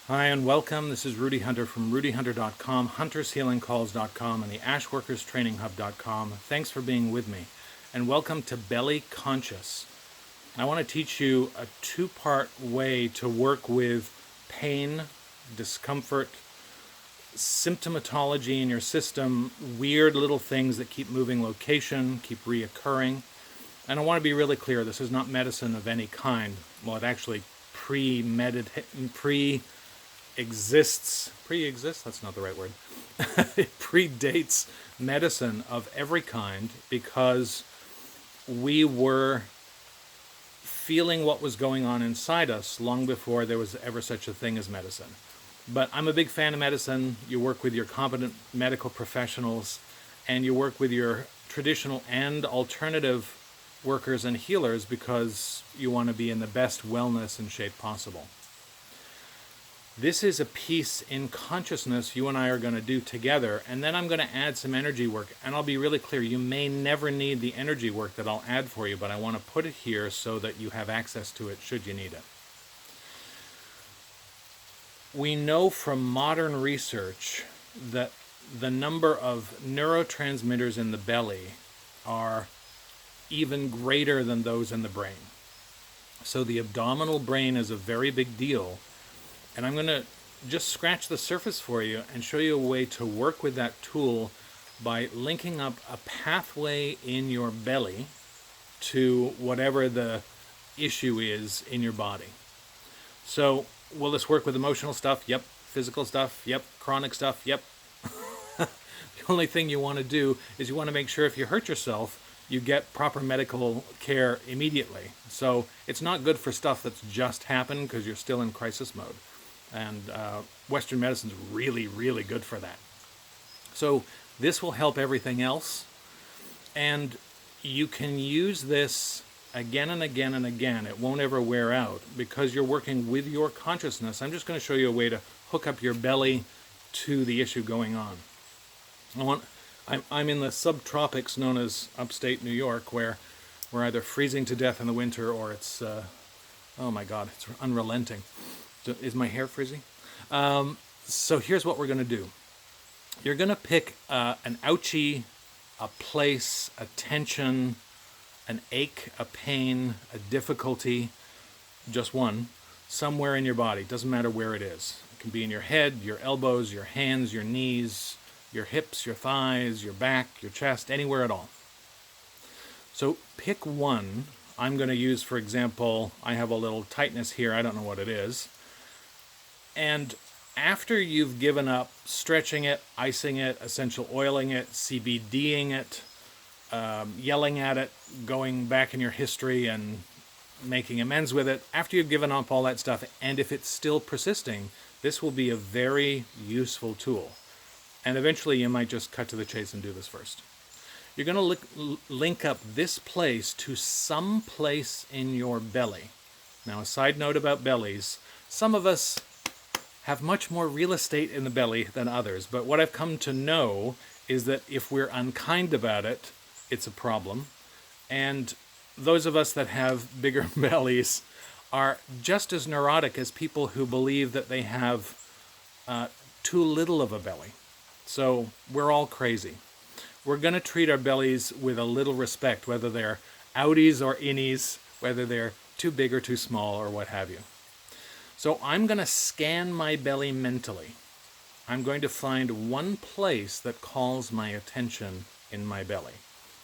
Hi and welcome. This is Rudy Hunter from rudyhunter.com, huntershealingcalls.com, and the ashworkerstrainинghub.com. Thanks for being with me. And welcome to Belly Conscious. I want to teach you a two-part way to work with pain, discomfort, symptomatology in your system, weird little things that keep moving location, keep reoccurring. And I want to be really clear, this is not medicine of any kind. Well, it actually pre-exists, that's not the right word. It predates medicine of every kind because we were feeling what was going on inside us long before there was ever such a thing as medicine. But I'm a big fan of medicine. You work with your competent medical professionals and you work with your traditional and alternative workers and healers because you want to be in the best wellness and shape possible. This is a piece in consciousness you and I are going to do together, and then I'm going to add some energy work. And I'll be really clear, you may never need the energy work that I'll add for you, but I want to put it here so that you have access to it should you need it. We know from modern research that the number of neurotransmitters in the belly are even greater than those in the brain. So the abdominal brain is a very big deal. And I'm going to just scratch the surface for you and show you a way to work with that tool by linking up a pathway in your belly to whatever the issue is in your body. So will this work with emotional stuff? Yep. Physical stuff? Yep. Chronic stuff? Yep. The only thing you want to do is you want to make sure if you hurt yourself, you get proper medical care immediately. So it's not good for stuff that's just happened because you're still in crisis mode. And Western medicine is really, really good for that. So this will help everything else. And you can use this again and again and again. It won't ever wear out because you're working with your consciousness. I'm just going to show you a way to hook up your belly to the issue going on. I'm in the subtropics known as upstate New York, where we're either freezing to death in the winter or it's, oh my God, it's unrelenting. Is my hair frizzy? So here's what we're going to do. You're going to pick an ouchie, a place, a tension, an ache, a pain, a difficulty, just one, somewhere in your body. Doesn't matter where it is. It can be in your head, your elbows, your hands, your knees, your hips, your thighs, your back, your chest, anywhere at all. So pick one. I'm going to use, for example, I have a little tightness here. I don't know what it is. And after you've given up stretching it, icing it, essential oiling it, CBDing it, yelling at it, going back in your history and making amends with it, after you've given up all that stuff, and if it's still persisting, this will be a very useful tool. And eventually you might just cut to the chase and do this first. You're going to link up this place to some place in your belly. Now, a side note about bellies, some of us have much more real estate in the belly than others. But what I've come to know is that if we're unkind about it, it's a problem. And those of us that have bigger bellies are just as neurotic as people who believe that they have too little of a belly. So we're all crazy. We're going to treat our bellies with a little respect, whether they're outies or innies, whether they're too big or too small or what have you. So I'm going to scan my belly mentally. I'm going to find one place that calls my attention in my belly.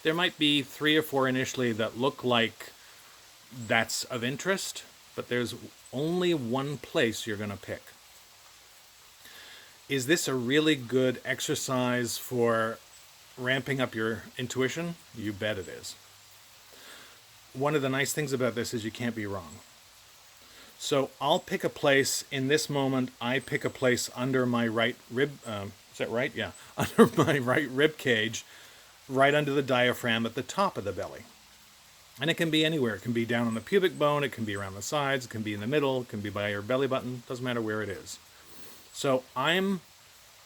There might be 3 or 4 initially that look like that's of interest, but there's only one place you're going to pick. Is this a really good exercise for ramping up your intuition? You bet it is. One of the nice things about this is you can't be wrong. So I'll pick a place in this moment. I pick a place under my right rib. Is that right? Yeah. Under my right rib cage, right under the diaphragm at the top of the belly. And it can be anywhere. It can be down on the pubic bone. It can be around the sides. It can be in the middle. It can be by your belly button. Doesn't matter where it is. So I'm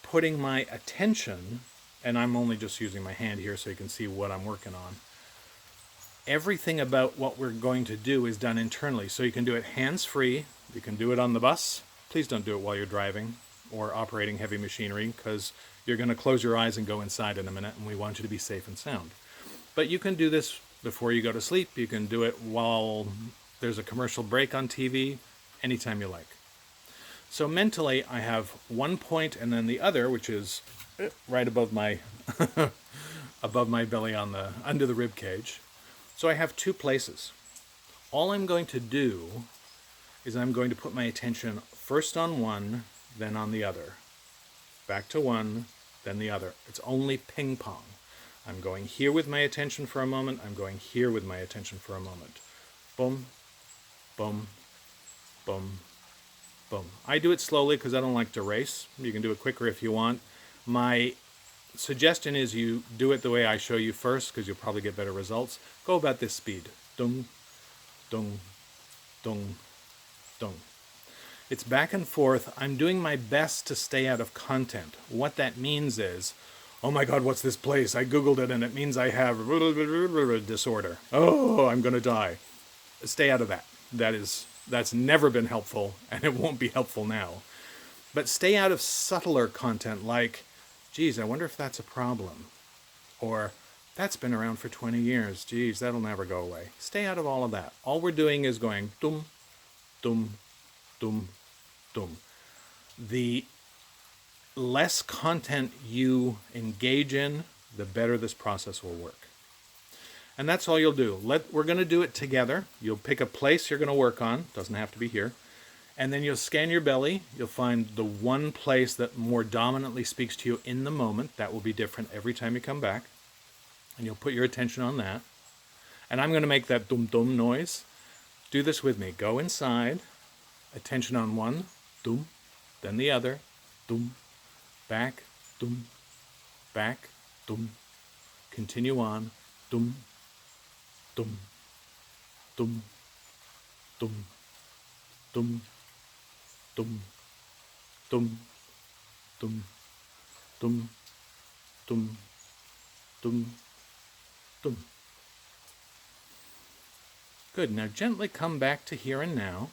putting my attention, and I'm only just using my hand here so you can see what I'm working on. Everything about what we're going to do is done internally. So you can do it hands-free. You can do it on the bus. Please don't do it while you're driving or operating heavy machinery, because you're going to close your eyes and go inside in a minute, and we want you to be safe and sound. But you can do this before you go to sleep. You can do it while there's a commercial break on TV, anytime you like. So mentally, I have one point and then the other, which is right above my above my belly on the under the rib cage. So I have two places. All I'm going to do is I'm going to put my attention first on one, then on the other. Back to one, then the other. It's only ping pong. I'm going here with my attention for a moment. I'm going here with my attention for a moment. Boom, boom, boom, boom. I do it slowly because I don't like to race. You can do it quicker if you want. My suggestion is you do it the way I show you first, because you'll probably get better results. Go about this speed. Dung, dung, dung, dung. It's back and forth. I'm doing my best to stay out of content. What that means is, oh my God, what's this place? I Googled it and it means I have disorder. Oh, I'm going to die. Stay out of that. That's never been helpful, and it won't be helpful now. But stay out of subtler content like, geez, I wonder if that's a problem. Or, that's been around for 20 years. Geez, that'll never go away. Stay out of all of that. All we're doing is going dum, dum, dum, dum. The less content you engage in, the better this process will work. And that's all you'll do. We're going to do it together. You'll pick a place you're going to work on. Doesn't have to be here. And then you'll scan your belly. You'll find the one place that more dominantly speaks to you in the moment. That will be different every time you come back. And you'll put your attention on that. And I'm going to make that dum-dum noise. Do this with me. Go inside. Attention on one. Dum. Then the other. Dum. Back. Dum. Back. Dum. Continue on. Dum. Dum. Dum. Dum. Dum. Dum. Dum. Dum. Dum. Dum. Dum. Dum. Good. Now gently come back to here and now.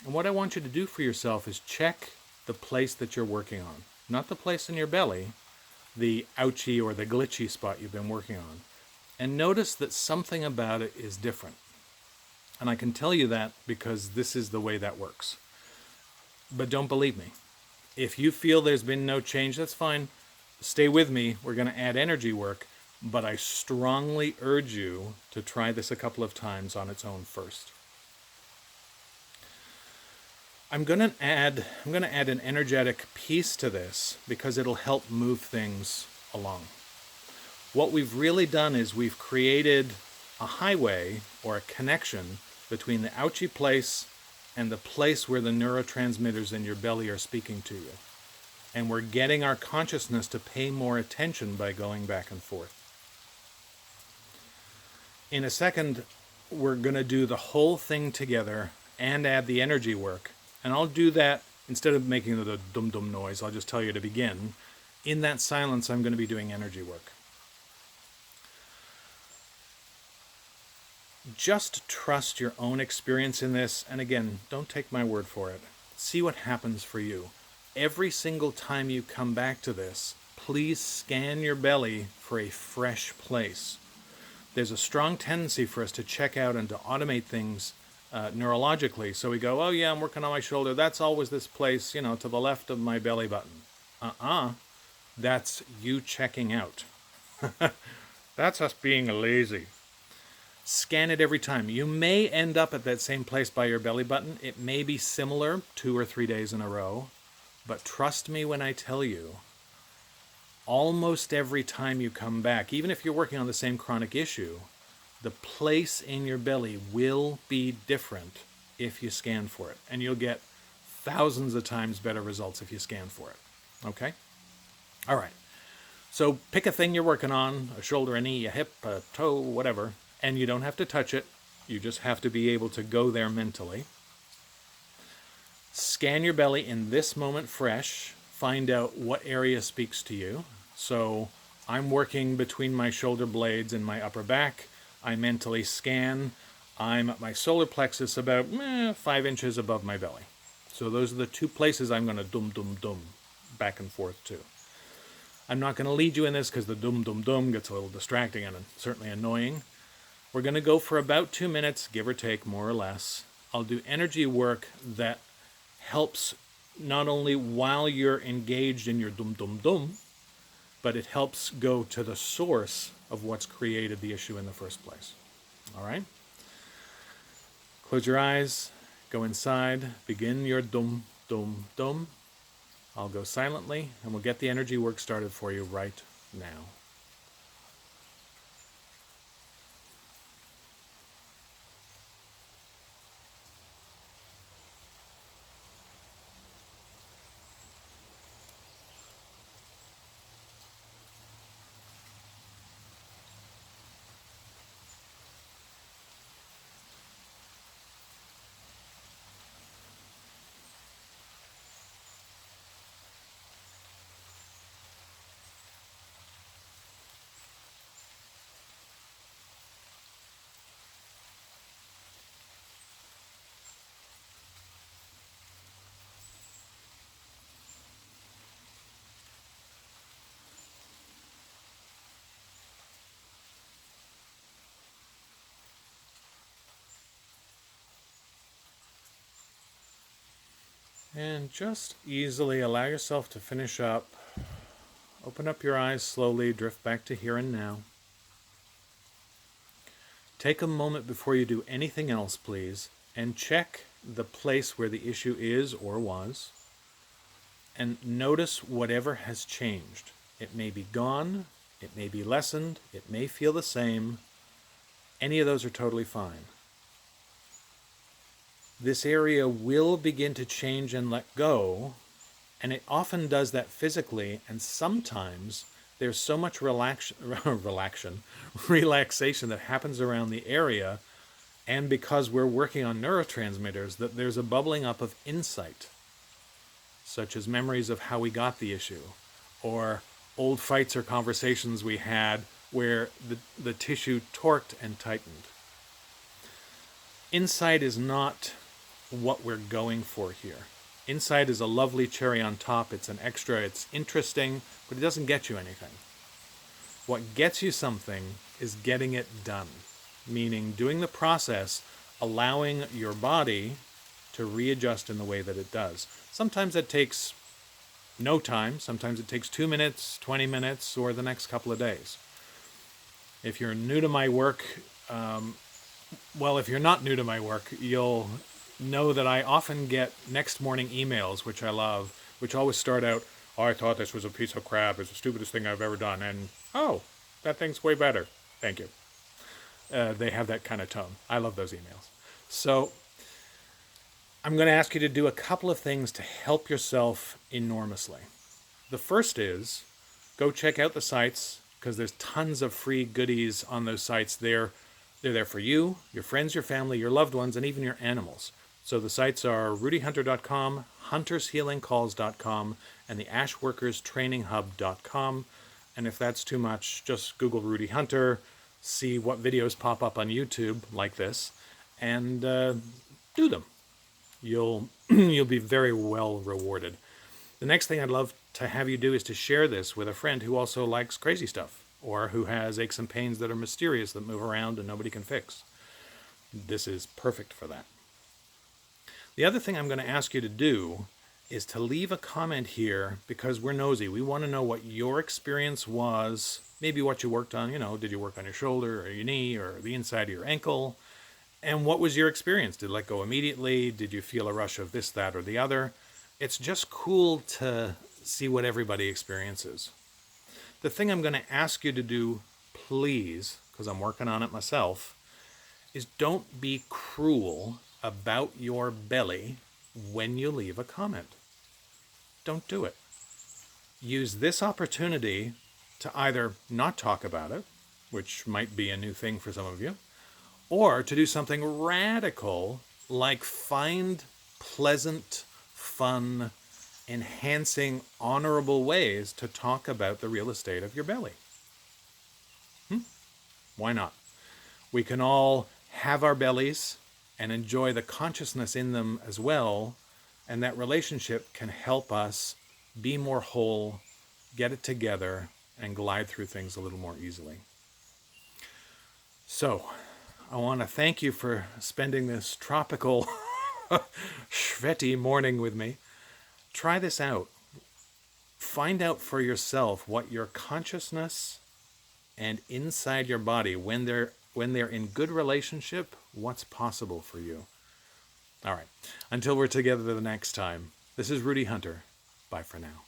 And what I want you to do for yourself is check the place that you're working on. Not the place in your belly, the ouchy or the glitchy spot you've been working on. And notice that something about it is different. And I can tell you that because this is the way that works. But don't believe me. If you feel there's been no change, that's fine. Stay with me. We're going to add energy work. But I strongly urge you to try this a couple of times on its own first. I'm going to add an energetic piece to this because it'll help move things along. What we've really done is we've created a highway or a connection between the ouchy place and the place where the neurotransmitters in your belly are speaking to you. And we're getting our consciousness to pay more attention by going back and forth. In a second, we're going to do the whole thing together and add the energy work. And I'll do that, instead of making the dum-dum noise, I'll just tell you to begin. In that silence, I'm going to be doing energy work. Just trust your own experience in this. And again, don't take my word for it. See what happens for you. Every single time you come back to this, please scan your belly for a fresh place. There's a strong tendency for us to check out and to automate things neurologically. So we go, oh yeah, I'm working on my shoulder. That's always this place, to the left of my belly button. That's you checking out. That's us being lazy. Scan it every time. You may end up at that same place by your belly button. It may be similar 2 or 3 days in a row. But trust me when I tell you, almost every time you come back, even if you're working on the same chronic issue, the place in your belly will be different if you scan for it. And you'll get thousands of times better results if you scan for it. Okay? All right. So pick a thing you're working on, a shoulder, a knee, a hip, a toe, whatever, and you don't have to touch it. You just have to be able to go there mentally. Scan your belly in this moment fresh. Find out what area speaks to you. So I'm working between my shoulder blades and my upper back. I mentally scan. I'm at my solar plexus about 5 inches above my belly. So those are the two places I'm going to dum back and forth to. I'm not going to lead you in this because the dum gets a little distracting and certainly annoying. We're going to go for about 2 minutes, give or take, more or less. I'll do energy work that helps not only while you're engaged in your dum, but it helps go to the source of what's created the issue in the first place. All right? Close your eyes, go inside, begin your dum. I'll go silently, and we'll get the energy work started for you right now. And just easily allow yourself to finish up. Open up your eyes slowly, drift back to here and now. Take a moment before you do anything else, please, and check the place where the issue is or was, and notice whatever has changed. It may be gone, it may be lessened, it may feel the same. Any of those are totally fine. This area will begin to change and let go, and it often does that physically, and sometimes there's so much relaxation that happens around the area, and because we're working on neurotransmitters, that there's a bubbling up of insight, such as memories of how we got the issue, or old fights or conversations we had where the tissue torqued and tightened. Insight is not what we're going for here. Insight is a lovely cherry on top. It's an extra, it's interesting, but it doesn't get you anything. What gets you something is getting it done, meaning doing the process, allowing your body to readjust in the way that it does. Sometimes it takes no time. Sometimes it takes 2 minutes, 20 minutes, or the next couple of days. If you're new to my work, if you're not new to my work, you'll know that I often get next morning emails, which I love, which always start out, "Oh, I thought this was a piece of crap. It's the stupidest thing I've ever done." And, "Oh, that thing's way better. Thank you." They have that kind of tone. I love those emails. So I'm going to ask you to do a couple of things to help yourself enormously. The first is go check out the sites, because there's tons of free goodies on those sites. They're there for you, your friends, your family, your loved ones, and even your animals. So the sites are rudyhunter.com, huntershealingcalls.com, and the ashworkerstraininghub.com. And if that's too much, just Google Rudy Hunter, see what videos pop up on YouTube like this, and do them. You'll be very well rewarded. The next thing I'd love to have you do is to share this with a friend who also likes crazy stuff, or who has aches and pains that are mysterious, that move around and nobody can fix. This is perfect for that. The other thing I'm going to ask you to do is to leave a comment here, because we're nosy. We want to know what your experience was, maybe what you worked on. Did you work on your shoulder or your knee or the inside of your ankle? And what was your experience? Did it let go immediately? Did you feel a rush of this, that, or the other? It's just cool to see what everybody experiences. The thing I'm going to ask you to do, please, because I'm working on it myself, is don't be cruel about your belly when you leave a comment. Don't do it. Use this opportunity to either not talk about it, which might be a new thing for some of you, or to do something radical like find pleasant, fun, enhancing, honorable ways to talk about the real estate of your belly. Why not? We can all have our bellies and enjoy the consciousness in them as well, And that relationship can help us be more whole, get it together, and glide through things a little more easily. So, I want to thank you for spending this tropical, sweaty morning with me. Try this out. Find out for yourself what your consciousness and inside your body, when they're in good relationship, what's possible for you. All right. Until we're together the next time, this is Rudy Hunter. Bye for now.